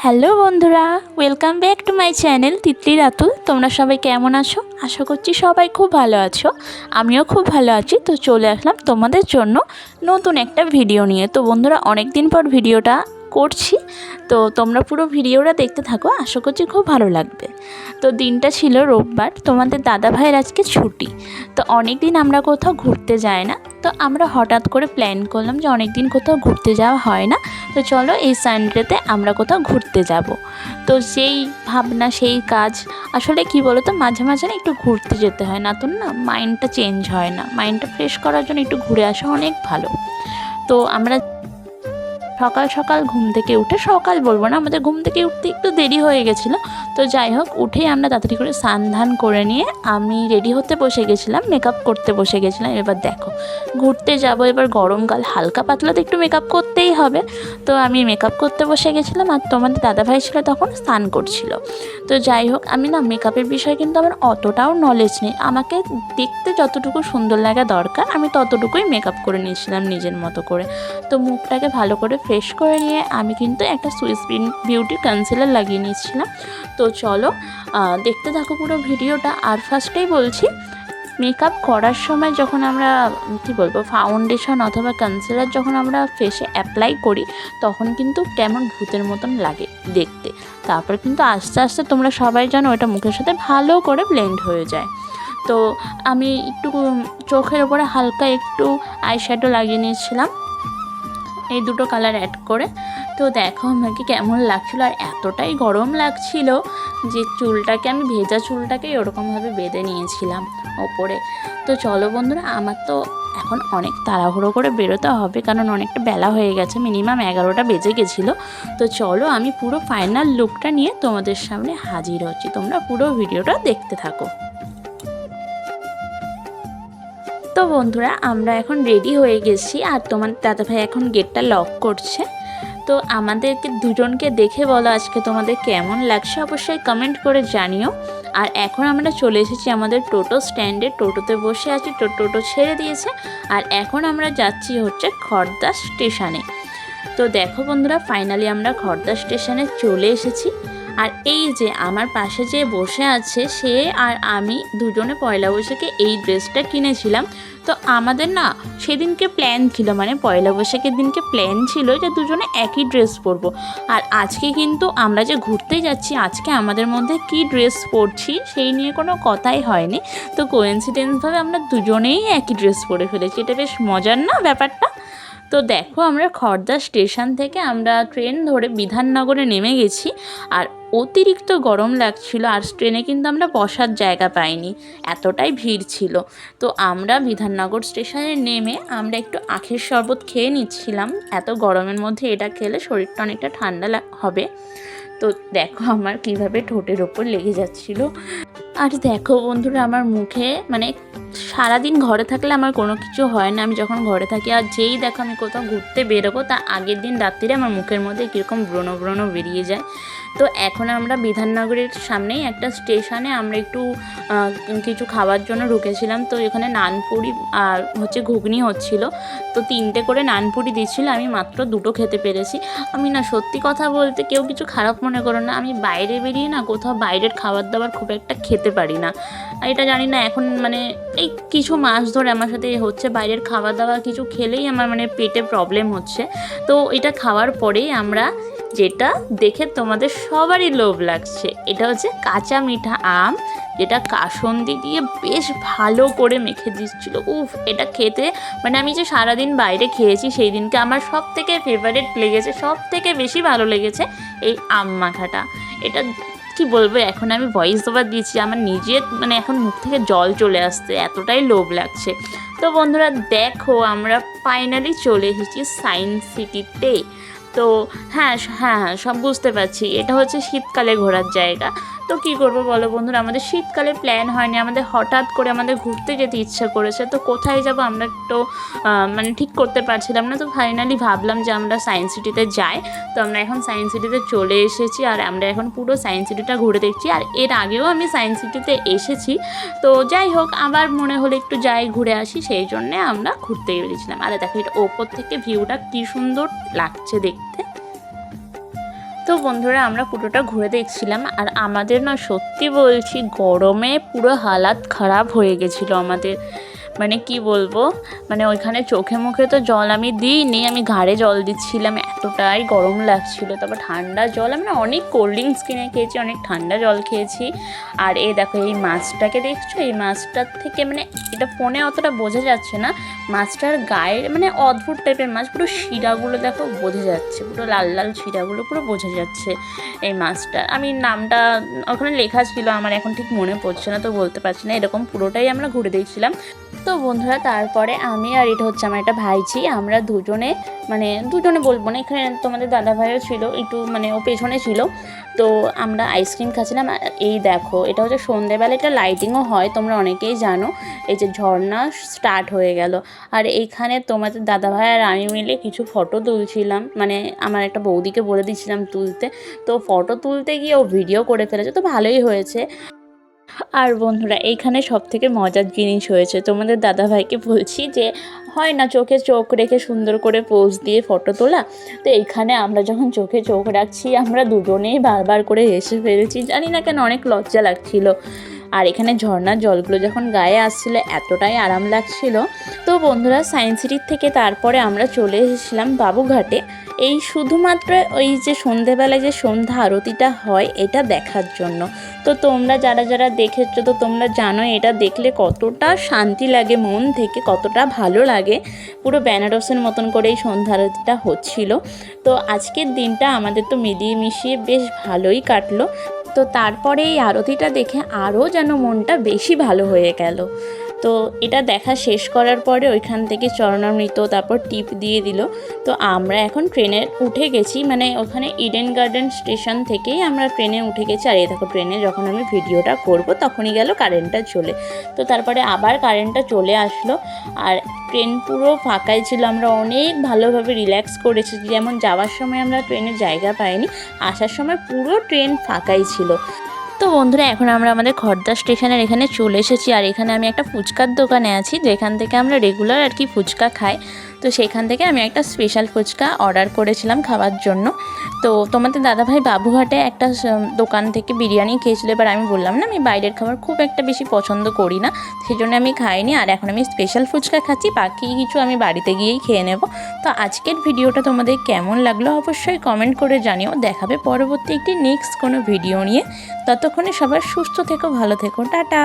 Hello বন্ধুরা, welcome back to my channel Titli Ratul. তোমরা সবাই কেমন আছো? আশা করছি সবাই খুব ভালো আছো। আমিও খুব ভালো আছি। তো চলে আসলাম তোমাদের জন্য নতুন একটা ভিডিও নিয়ে। তো বন্ধুরা, অনেক দিন পর ভিডিওটা করছি, তো তোমরা পুরো ভিডিওটা দেখতে থাকো, আশা করছি খুব ভালো লাগবে। তো দিনটা ছিল রোববার, তোমাদের দাদা ভাইয়ের আজকে ছুটি। তো অনেক দিন আমরা কোথাও ঘুরতে যাই না, তো আমরা হঠাৎ করে প্ল্যান করলাম যে অনেক দিন কোথাও ঘুরতে যাওয়া হয় না, তো চলো এই সানডেতে আমরা কোথাও ঘুরতে যাব। তো সেই ভাবনা সেই কাজ, আসলে কি বলো তো, মাঝে মাঝে না একটু ঘুরতে যেতে হয়, না তো না মাইন্ডটা চেঞ্জ হয় না। মাইন্ডটা ফ্রেশ করার জন্য একটু ঘুরে আসা অনেক ভালো। তো আমরা সকাল সকাল ঘুম থেকে উঠে, সকাল বলবো না, আমাদের ঘুম থেকে উঠতে একটু দেরি হয়ে গেছিলো। তো যাই হোক, উঠেই আমরা তাড়াতাড়ি করে স্নান ধান করে নিয়ে আমি রেডি হতে বসে গেছিলাম, মেকআপ করতে বসে গেছিলাম। এবার দেখো, ঘুরতে যাব, এবার গরমকাল, হালকা পাতলা তো একটু মেকআপ করতেই হবে। তো আমি মেকআপ করতে বসে গেছিলাম, আর তোমাদের দাদাভাই ছিল তখন স্নান করছিল। তো যাই হোক, আমি না মেকআপের বিষয়ে কিন্তু আমার অতটাও নলেজ নেই। আমাকে দেখতে যতটুকু সুন্দর লাগা দরকার আমি ততটুকুই মেকআপ করে নিয়েছিলাম নিজের মতো করে। তো মুখটাকে ভালো করে ফ্রেশ করে নিয়ে আমি কিন্তু একটা সুইস বিউটি কনসিলার লাগিয়ে নিয়েছিলাম। তো চলো দেখতে থাকো পুরো ভিডিওটা। আর ফার্স্টেই বলছি, মেকআপ করার সময় যখন আমরা কী বলবো, ফাউন্ডেশন অথবা কনসিলার যখন আমরা ফেসে অ্যাপ্লাই করি, তখন কিন্তু কেমন ভূতের মতন লাগে দেখতে। তারপর কিন্তু আস্তে আস্তে তোমরা সবাই জানো ওটা মুখের সাথে ভালো করে ব্লেন্ড হয়ে যায়। তো আমি একটু চোখের ওপরে হালকা একটু আইশ্যাডো লাগিয়ে নিয়েছিলাম, এই দুটো কালার অ্যাড করে। তো দেখো আমাকে কেমন লাগছিলো, আর এতটাই গরম লাগছিল যে চুলটাকে আমি ভেজা চুলটাকে ওরকমভাবে বেঁধে নিয়েছিলাম ওপরে। তো চলো বন্ধুরা, আমার তো এখন অনেক তাড়াহুড়ো করে বেরোতে হবে, কারণ অনেকটা বেলা হয়ে গেছে, মিনিমাম 11টা বেজে গেছিলো। তো চলো আমি পুরো ফাইনাল লুকটা নিয়ে তোমাদের সামনে হাজির হচ্ছি, তোমরা পুরো ভিডিওটা দেখতে থাকো। তো বন্ধুরা, আমরা এখন রেডি হয়ে গেছি, আর তোমার দাদাভাই এখন গেটটা লক করছে। তো আমাদেরকে দুজনকে দেখে বলো আজকে তোমাদের কেমন লাগছে, অবশ্যই কমেন্ট করে জানিও। আর এখন আমরা চলে এসেছি আমাদের টোটো স্ট্যান্ডে, টোটোতে বসে আছি, টোটো ছেড়ে দিয়েছে। আর এখন আমরা যাচ্ছি হচ্ছে খড়দা স্টেশনে। তো দেখো বন্ধুরা, ফাইনালি আমরা খড়দা স্টেশনে চলে এসেছি। আর এই যে আমার পাশে যে বসে আছে, সে আর আমি দুজনে পয়লা বৈশাখে এই ড্রেসটা কিনেছিলাম। তো আমাদের না সেদিনকে প্ল্যান ছিল, মানে পয়লা বৈশাখের দিনকে প্ল্যান ছিল যে দুজনে একই ড্রেস পরবো। আর আজকে কিন্তু আমরা যে ঘুরতে যাচ্ছি, আজকে আমাদের মধ্যে কি ড্রেস পরছি সেই নিয়ে কোনো কথাই হয়নি। তো কোইন্সিডেন্সভাবে আমরা দুজনেই একই ড্রেস পরে ফেলেছি, এটা বেশ মজার না ব্যাপারটা। তো দেখো, আমরা খড়দা স্টেশন থেকে আমরা ট্রেন ধরে বিধাননগরে নেমে গেছি। আর অতিরিক্ত গরম লাগছিল, আর ট্রেনে কিন্তু আমরা বসার জায়গা পাইনি, এতটাই ভিড় ছিল। তো আমরা বিধাননগর স্টেশনে নেমে আমরা একটু আখের শরবত খেয়ে নিচ্ছিলাম, এত গরমের মধ্যে এটা খেলে শরীরটা অনেকটা ঠান্ডা হবে। তো দেখো আমার কিভাবে ঠোঁটের ওপর লেগে যাচ্ছিল। আর দেখো বন্ধুরা, আমার মুখে মানে সারাদিন ঘরে থাকলে আমার কোনো কিছু হয় না, আমি যখন ঘরে থাকি আর যেই দেখো আমি কোথাও ঘুরতে বেরোবো, তার আগের দিন রাত্রিরে আমার মুখের মধ্যে কীরকম ব্রণ বেরিয়ে যায়। তো এখন আমরা বিধাননগরের সামনেই একটা স্টেশনে আমরা একটু কিছু খাওয়ার জন্য ঢুকেছিলাম। তো এখানে নানপুরি আর হচ্ছে ঘুগনি হচ্ছিলো। তো 3টে করে নানপুরি দিচ্ছিলো, আমি মাত্র 2টো খেতে পেরেছি। আমি না, সত্যি কথা বলতে কেউ কিছু খারাপ মনে করো না, আমি বাইরে বেরিয়ে না কোথাও বাইরের খাবার দাবার খুব একটা খেতে পারি না। এটা জানি না, এখন মানে এই কিছু মাস ধরে আমার সাথে হচ্ছে, বাইরের খাবার দাবার কিছু খেলেই আমার মানে পেটে প্রবলেম হচ্ছে। তো এটা খাওয়ার পরেই আমরা যেটা দেখে তোমাদের সবারই লোভ লাগছে, এটা হচ্ছে কাঁচা মিঠা আম, যেটা কাসুন্দি দিয়ে বেশ ভালো করে মেখে দিচ্ছিলো। এটা খেতে মানে আমি যে সারাদিন বাইরে খেয়েছি সেই দিনকে আমার সব থেকে ফেভারিট লেগেছে, সব থেকে বেশি ভালো লেগেছে এই আম মাখাটা। এটা কি বলবো, এখন আমি ভয়েস ওভার দিচ্ছি, আমার নিজের মানে এখন মুখ থেকে জল চলে আসছে, এতটাই লোভ লাগছে। তো বন্ধুরা দেখো, আমরা ফাইনালি চলে এসেছি সায়েন্স সিটিতে। তো হ্যাঁ, সব বুঝতে পারছি, এটা হচ্ছে শীতকালে ঘোরার জায়গা। তো কী করবো বলো বন্ধুরা, আমাদের শীতকালে প্ল্যান হয়নি, আমাদের হঠাৎ করে আমাদের ঘুরতে যেতে ইচ্ছা করেছে। তো কোথায় যাব আমরা একটু মানে ঠিক করতে পারছিলাম না। তো ফাইনালি ভাবলাম যে আমরা সায়েন্স সিটিতে যাই। তো আমরা এখন সায়েন্স সিটিতে চলে এসেছি, আর আমরা এখন পুরো সায়েন্স সিটিটা ঘুরে দেখছি। আর এর আগেও আমি সায়েন্স সিটিতে এসেছি। তো যাই হোক, আবার মনে হলো একটু যাই ঘুরে আসি, সেই জন্যে আমরা ঘুরতে বেরিয়েছিলাম। আর দেখো, এটা ওপর থেকে ভিউটা কী সুন্দর লাগছে দেখতে। তো বন্ধুরা আমরা পুরোটা ঘুরে দেখছিলাম, আর আমাদের না সত্যি বলছি গরমে পুরো হালাত খারাপ হয়ে গেছিলো আমাদের। মানে কি বলবো, মানে ওইখানে চোখে মুখে তো জল আমি দিইনি, আমি ঘাড়ে জল দিচ্ছিলাম, এতটাই গরম লাগছিল। তারপর ঠান্ডা জল, আমি না অনেক কোল্ড ড্রিঙ্কস কিনে খেয়েছি, অনেক ঠান্ডা জল খেয়েছি। আর এই দেখো এই মাছটাকে দেখছো, এই মাছটার থেকে মানে এটা ফোনে অতটা বোঝা যাচ্ছে না, মাছটার গায়ে মানে অদ্ভুত টাইপের মাছ, পুরো শিরাগুলো দেখো বোঝা যাচ্ছে, পুরো লাল লাল শিরাগুলো পুরো বোঝা যাচ্ছে এই মাছটা। আমি নামটা ওখানে লেখা ছিল, আমার এখন ঠিক মনে পড়ছে না, তো বলতে পারছি না। এরকম পুরোটাই আমরা ঘুরে দেখছিলাম। তো বন্ধুরা তারপরে আমি আর এটা হচ্ছে আমার একটা ভাইঝি, আমরা দুজনে মানে দুজনে বলবো না, এখানে তোমাদের দাদা ভাইও ছিল একটু, মানে ও পেছনে ছিল। তো আমরা আইসক্রিম খাচ্ছিলাম। এই দেখো এটা হচ্ছে সন্ধেবেলা, এটা লাইটিংও হয়, তোমরা অনেকেই জানো। এই যে ঝর্ণা স্টার্ট হয়ে গেল, আর এইখানে তোমাদের দাদা ভাই আর আমি মিলে কিছু ফটো তুলছিলাম, মানে আমার একটা বৌদিকে বলে দিচ্ছিলাম তুলতে। তো ফটো তুলতে গিয়ে ও ভিডিও করে ফেলেছে, তো ভালোই হয়েছে। আর বন্ধুরা এইখানে সবথেকে মজার জিনিস হয়েছে, তোমাদের দাদাভাইকে বলছি যে হয় না চোখে চোখ রেখে সুন্দর করে পোজ দিয়ে ফটো তোলা, তো এইখানে আমরা যখন চোখে চোখ রাখছি আমরা দুজনেই বারবার করে হেসে ফেলেছি, জানি না কেন অনেক লজ্জা লাগছিল। আর এখানে ঝর্ণার জলগুলো যখন গায়ে আসছিল এতটাই আরাম লাগছিল। তো বন্ধুরা সায়েন্স সিটির থেকে তারপরে আমরা চলে এসেছিলাম বাবুঘাটে, এই শুধুমাত্র ওই যে সন্ধেবেলায় যে সন্ধ্যা আরতিটা হয় এটা দেখার জন্য। তো তোমরা যারা যারা দেখেছো তো তোমরা জানো এটা দেখলে কতটা শান্তি লাগে মন থেকে, কতটা ভালো লাগে। পুরো বেনারসের মতন করে এই সন্ধ্যা আরতিটা হচ্ছিল। তো আজকের দিনটা আমাদের তো মিলিয়ে মিশিয়ে বেশ ভালোই কাটলো। তো তারপরে এই আরতিটা দেখে আরও যেন মনটা বেশি ভালো হয়ে গেল। তো এটা দেখা শেষ করার পরে ওইখান থেকে চরণামৃত তারপর টিপ দিয়ে দিল। তো আমরা এখন ট্রেনে উঠে গেছি, মানে ওখানে ইডেন গার্ডেন স্টেশন থেকেই আমরা ট্রেনে উঠে গেছি। আর এই দেখো ট্রেনে যখন আমি ভিডিওটা করব তখনই গেল কারেন্টটা চলে। তো তারপরে আবার কারেন্টটা চলে আসলো, আর ট্রেন পুরো ফাঁকাই ছিল। আমরা অনেক ভালোভাবে রিল্যাক্স করেছি, যেমন যাওয়ার সময় আমরা ট্রেনের জায়গা পাইনি, আসার সময় পুরো ট্রেন ফাঁকাই ছিল। তো বন্ধুরা এখন আমরা আমাদের খড়দা স্টেশনের এখানে চলে এসেছি, আর এখানে আমি একটা ফুচকার দোকানে আছি যেখান থেকে আমরা রেগুলার আর কি ফুচকা খাই। তো সেখান থেকে আমি একটা স্পেশাল ফুচকা অর্ডার করেছিলাম খাওয়ার জন্য। তো তোমাদের দাদাভাই বাবুঘাটে একটা দোকান থেকে বিরিয়ানি খেয়েছিল, এবার আমি বললাম না আমি বাইরের খাবার খুব একটা বেশি পছন্দ করি না, সেই জন্য আমি খাইনি। আর এখন আমি স্পেশাল ফুচকা খাচ্ছি, বাকি কিছু আমি বাড়িতে গিয়েই খেয়ে নেব। তো আজকের ভিডিওটা তোমাদের কেমন লাগলো অবশ্যই কমেন্ট করে জানিও। দেখাবে পরবর্তী একটি নেক্সট কোনো ভিডিও নিয়ে। ততক্ষণে সবাই সুস্থ থেকো, ভালো থেকো, টাটা।